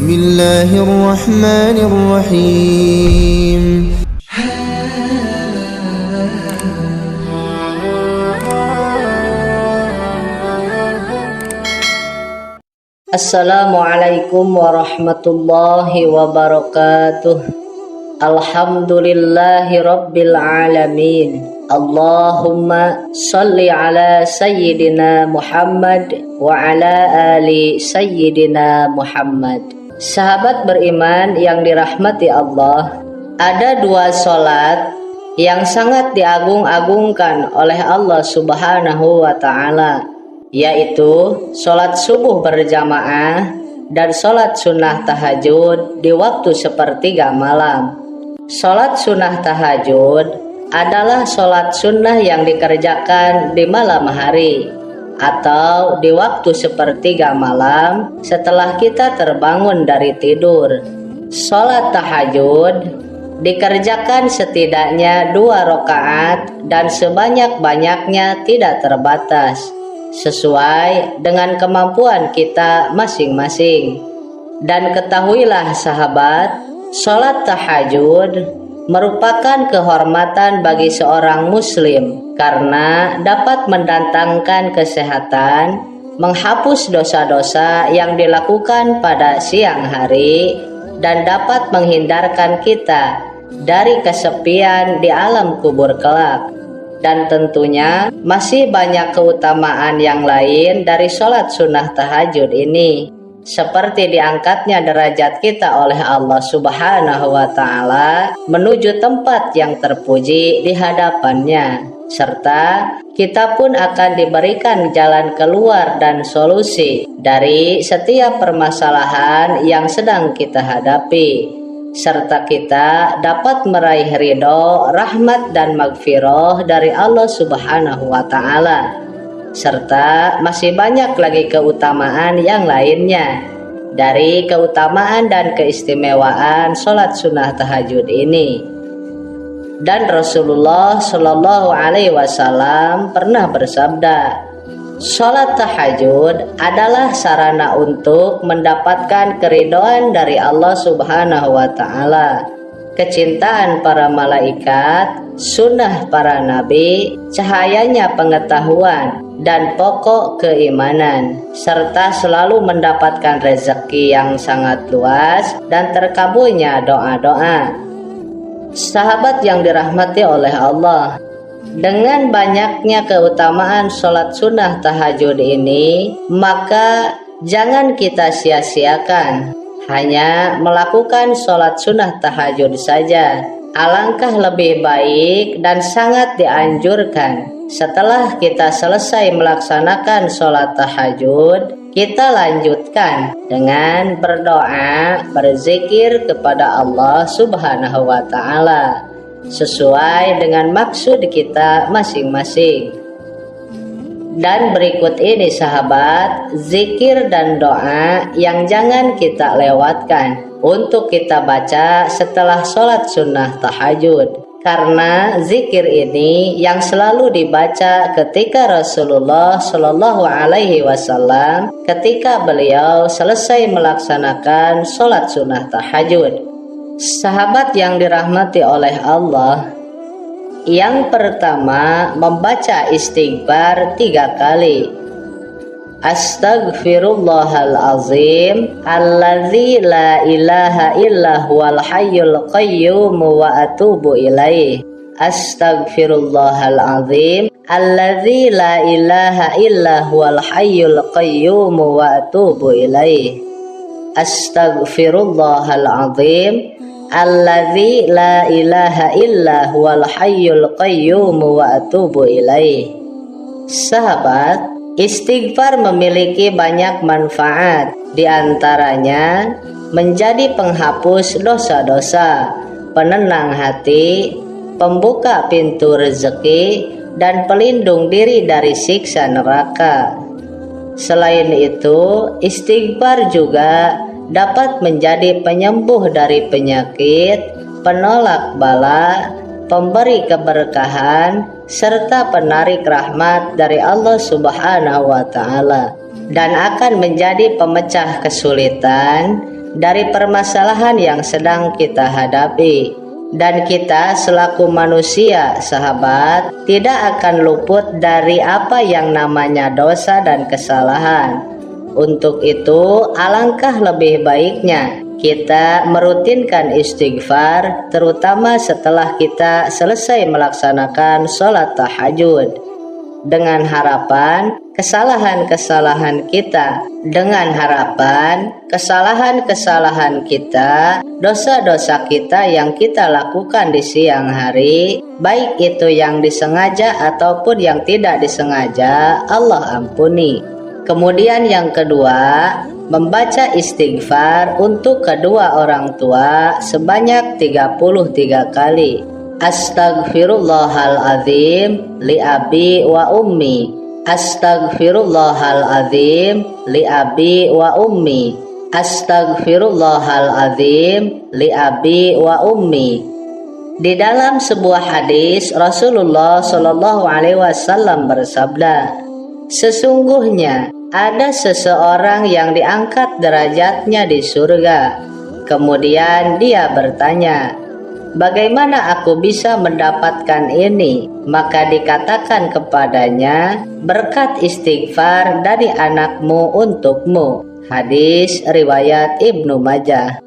الله الرحمن الرحيم. Assalamualaikum warahmatullahi wabarakatuh. Alhamdulillahi rabbil alamin. Allahumma salli ala sayyidina Muhammad wa ala ali sayyidina Muhammad. Sahabat beriman yang dirahmati Allah, ada dua sholat yang sangat diagung-agungkan oleh Allah Subhanahu wa ta'ala, yaitu sholat subuh berjamaah dan sholat sunnah tahajud di waktu sepertiga malam. Sholat sunnah tahajud adalah sholat sunnah yang dikerjakan di malam hari atau di waktu sepertiga malam setelah kita terbangun dari tidur. Sholat tahajud dikerjakan setidaknya 2 rakaat dan sebanyak-banyaknya tidak terbatas, sesuai dengan kemampuan kita masing-masing. Dan ketahuilah sahabat, sholat tahajud merupakan kehormatan bagi seorang muslim karena dapat mendatangkan kesehatan, menghapus dosa-dosa yang dilakukan pada siang hari, dan dapat menghindarkan kita dari kesepian di alam kubur kelak. Dan tentunya masih banyak keutamaan yang lain dari sholat sunnah tahajud ini, seperti diangkatnya derajat kita oleh Allah Subhanahu wa ta'ala menuju tempat yang terpuji di hadapannya, serta kita pun akan diberikan jalan keluar dan solusi dari setiap permasalahan yang sedang kita hadapi, serta kita dapat meraih ridho, rahmat dan magfirah dari Allah Subhanahu wa ta'ala. Serta masih banyak lagi keutamaan yang lainnya dari keutamaan dan keistimewaan sholat sunnah tahajud ini. Dan Rasulullah Shallallahu Alaihi Wasallam pernah bersabda, sholat tahajud adalah sarana untuk mendapatkan keridhaan dari Allah Subhanahu wa ta'ala, kecintaan para malaikat, sunnah para nabi, cahayanya pengetahuan, dan pokok keimanan, serta selalu mendapatkan rezeki yang sangat luas dan terkabulnya doa-doa. Sahabat yang dirahmati oleh Allah, dengan banyaknya keutamaan sholat sunnah tahajud ini, maka jangan kita sia-siakan hanya melakukan sholat sunnah tahajud saja. Alangkah lebih baik dan sangat dianjurkan setelah kita selesai melaksanakan sholat tahajud, kita lanjutkan dengan berdoa, berzikir kepada Allah Subhanahu wa ta'ala sesuai dengan maksud kita masing-masing. Dan berikut ini sahabat, zikir dan doa yang jangan kita lewatkan untuk kita baca setelah sholat sunnah tahajud, karena zikir ini yang selalu dibaca ketika Rasulullah Shallallahu Alaihi Wasallam ketika beliau selesai melaksanakan sholat sunnah tahajud. Sahabat yang dirahmati oleh Allah, yang pertama membaca istighfar 3 kali. Astaghfirullahalazim alladzi la ilaha illa huwal hayyul qayyum wa atubu ilaih. Astaghfirullahalazim alladzi la ilaha illa huwal hayyul qayyum wa atubu ilaih. Astaghfirullahalazim alladzi la ilaha illa huwal hayyul qayyum wa atubu ilaih. Sahabat, istighfar memiliki banyak manfaat, diantaranya menjadi penghapus dosa-dosa, penenang hati, pembuka pintu rezeki, dan pelindung diri dari siksa neraka. Selain itu, istighfar juga dapat menjadi penyembuh dari penyakit, penolak bala, pemberi keberkahan, serta penarik rahmat dari Allah Subhanahu wa ta'ala, dan akan menjadi pemecah kesulitan dari permasalahan yang sedang kita hadapi. Dan kita selaku manusia, sahabat, tidak akan luput dari apa yang namanya dosa dan kesalahan. Untuk itu, alangkah lebih baiknya kita merutinkan istighfar, terutama setelah kita selesai melaksanakan sholat tahajud, dengan harapan kesalahan-kesalahan kita, dosa-dosa kita yang kita lakukan di siang hari, baik itu yang disengaja ataupun yang tidak disengaja, Allah ampuni. Kemudian yang kedua, membaca istighfar untuk kedua orang tua sebanyak 33 kali. Astaghfirullahaladzim li abi wa ummi. Astaghfirullahaladzim li abi wa ummi. Astaghfirullahaladzim li abi wa ummi. Di dalam sebuah hadis, Rasulullah Shallallahu Alaihi Wasallam bersabda, sesungguhnya ada seseorang yang diangkat derajatnya di surga. Kemudian dia bertanya, bagaimana aku bisa mendapatkan ini? Maka dikatakan kepadanya, berkat istighfar dari anakmu untukmu. Hadis riwayat Ibnu Majah.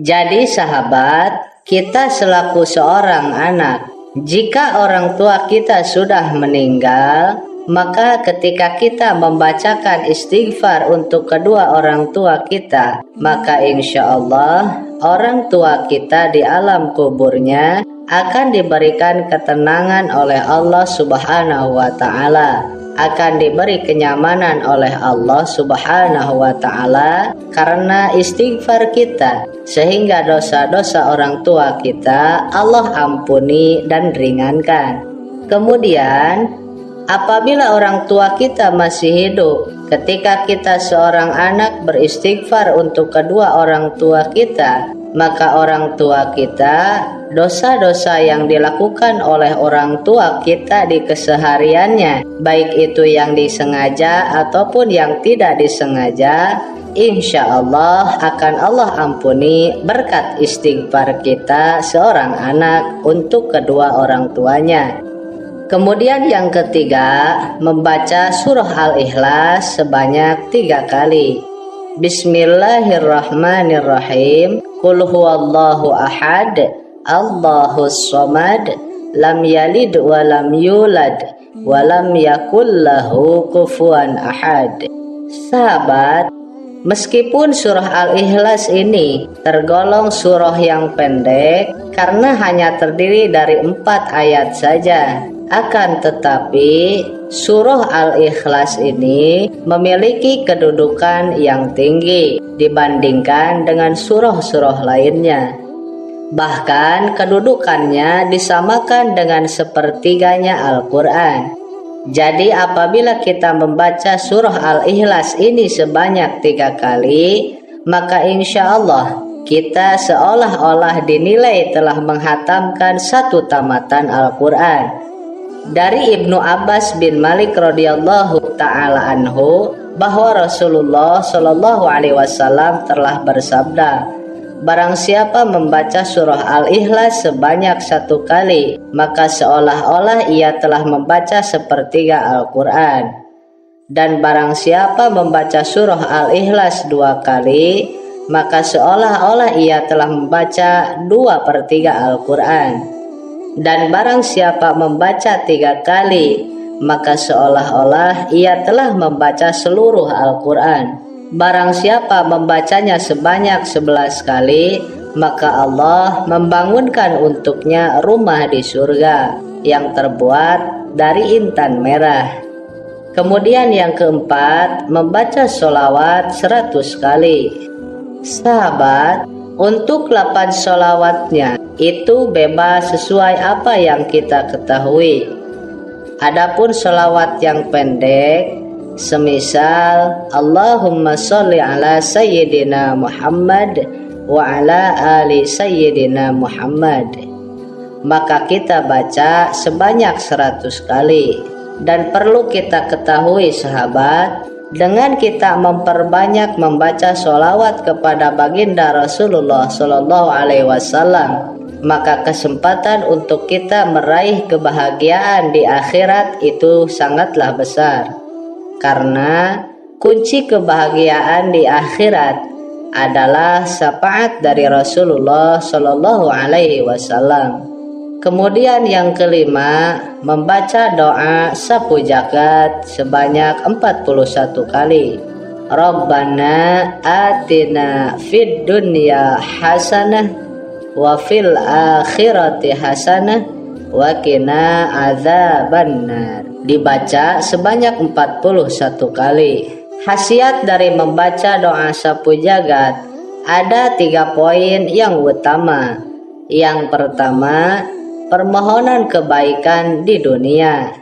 Jadi sahabat, kita selaku seorang anak, jika orang tua kita sudah meninggal, maka ketika kita membacakan istighfar untuk kedua orang tua kita, maka insya Allah orang tua kita di alam kuburnya akan diberikan ketenangan oleh Allah Subhanahu wa Ta'ala, akan diberi kenyamanan oleh Allah Subhanahu wa Ta'ala karena istighfar kita, sehingga dosa-dosa orang tua kita Allah ampuni dan ringankan. Kemudian apabila orang tua kita masih hidup, ketika kita seorang anak beristighfar untuk kedua orang tua kita, maka orang tua kita, dosa-dosa yang dilakukan oleh orang tua kita di kesehariannya, baik itu yang disengaja ataupun yang tidak disengaja, insya Allah akan Allah ampuni berkat istighfar kita seorang anak untuk kedua orang tuanya. Kemudian yang ketiga, membaca surah Al-Ikhlas sebanyak 3 kali. Bismillahirrahmanirrahim. Qul huwallahu ahad, Allahus somad, lam yalid wa lam yulad, wa lam yakul lahu kufuwan ahad. Sahabat, meskipun surah Al-Ikhlas ini tergolong surah yang pendek karena hanya terdiri dari 4 ayat saja, akan tetapi surah Al-Ikhlas ini memiliki kedudukan yang tinggi dibandingkan dengan surah-surah lainnya. Bahkan kedudukannya disamakan dengan sepertiganya Al-Quran. Jadi apabila kita membaca surah Al-Ikhlas ini sebanyak 3 kali, maka insya Allah kita seolah-olah dinilai telah menghatamkan 1 tamatan Al-Quran. Dari Ibnu Abbas bin Malik radhiyallahu ta'ala anhu bahwa Rasulullah Shallallahu Alaihi Wasallam telah bersabda, barang siapa membaca surah Al-Ikhlas sebanyak 1 kali, maka seolah-olah ia telah membaca sepertiga Al-Quran. Dan barang siapa membaca surah Al-Ikhlas 2 kali, maka seolah-olah ia telah membaca 2/3 Al-Quran. Dan barang siapa membaca 3 kali, maka seolah-olah ia telah membaca seluruh Al-Quran. Barang siapa membacanya sebanyak 11 kali, maka Allah membangunkan untuknya rumah di surga yang terbuat dari intan merah. Kemudian yang keempat, membaca sholawat 100 kali. Sahabat, untuk 8 sholawatnya itu bebas sesuai apa yang kita ketahui. Adapun sholawat yang pendek, semisal Allahumma sholli ala sayyidina Muhammad wa ala ali sayyidina Muhammad, maka kita baca sebanyak 100 kali. Dan perlu kita ketahui sahabat, Dengan kita memperbanyak membaca sholawat kepada baginda Rasulullah Shallallahu Alaihi Wasallam, maka kesempatan untuk kita meraih kebahagiaan di akhirat itu sangatlah besar. Karena kunci kebahagiaan di akhirat adalah syafaat dari Rasulullah Shallallahu Alaihi Wasallam. Kemudian yang kelima, membaca doa sapu jagat sebanyak 41 kali. Rabbana atina fid dunya hasanah wa fil akhirati hasanah wa qina adzabannar. Dibaca sebanyak 41 kali. Khasiat dari membaca doa sapu jagat ada 3 poin yang utama. Yang pertama, permohonan kebaikan di dunia.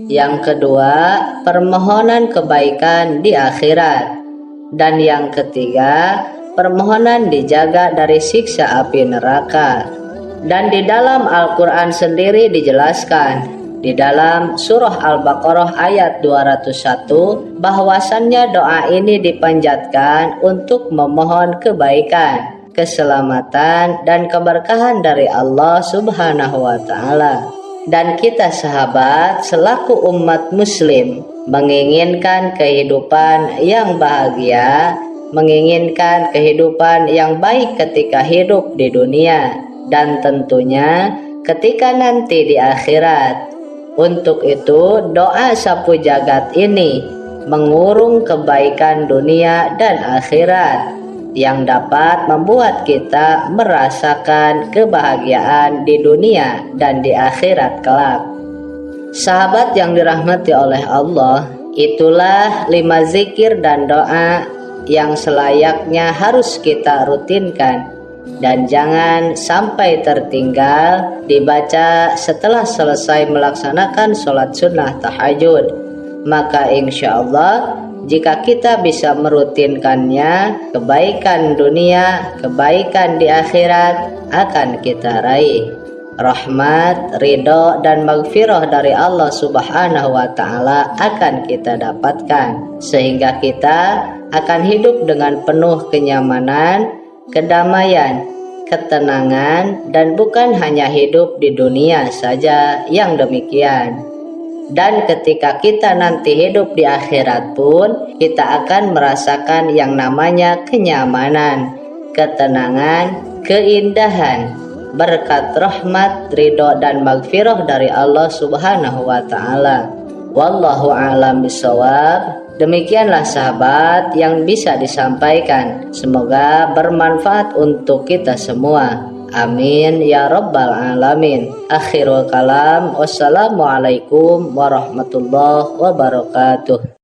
Yang kedua, permohonan kebaikan di akhirat. Dan yang ketiga, permohonan dijaga dari siksa api neraka. Dan di dalam Al-Quran sendiri dijelaskan, di dalam surah Al-Baqarah ayat 201, bahwasannya doa ini dipanjatkan untuk memohon kebaikan, keselamatan dan keberkahan dari Allah Subhanahu wa Ta'ala. Dan kita sahabat selaku umat muslim menginginkan kehidupan yang bahagia, menginginkan kehidupan yang baik ketika hidup di dunia dan tentunya ketika nanti di akhirat. Untuk itu doa sapu jagat ini mengurung kebaikan dunia dan akhirat yang dapat membuat kita merasakan kebahagiaan di dunia dan di akhirat kelak. Sahabat yang dirahmati oleh Allah, itulah 5 zikir dan doa yang selayaknya harus kita rutinkan dan jangan sampai tertinggal dibaca setelah selesai melaksanakan sholat sunnah tahajud. Maka insya Allah jika kita bisa merutinkannya, kebaikan dunia, kebaikan di akhirat akan kita raih. Rahmat, ridho, dan maghfirah dari Allah Subhanahu wa Ta'ala akan kita dapatkan, sehingga kita akan hidup dengan penuh kenyamanan, kedamaian, ketenangan, dan bukan hanya hidup di dunia saja yang demikian. Dan ketika kita nanti hidup di akhirat pun, kita akan merasakan yang namanya kenyamanan, ketenangan, keindahan, berkat rahmat, ridho, dan maghfirah dari Allah Subhanahu wa Ta'ala. Wallahu a'lam bishawab. Demikianlah sahabat yang bisa disampaikan. Semoga bermanfaat untuk kita semua. Amin ya rabbal alamin. Akhirul kalam. Wassalamualaikum warahmatullahi wabarakatuh.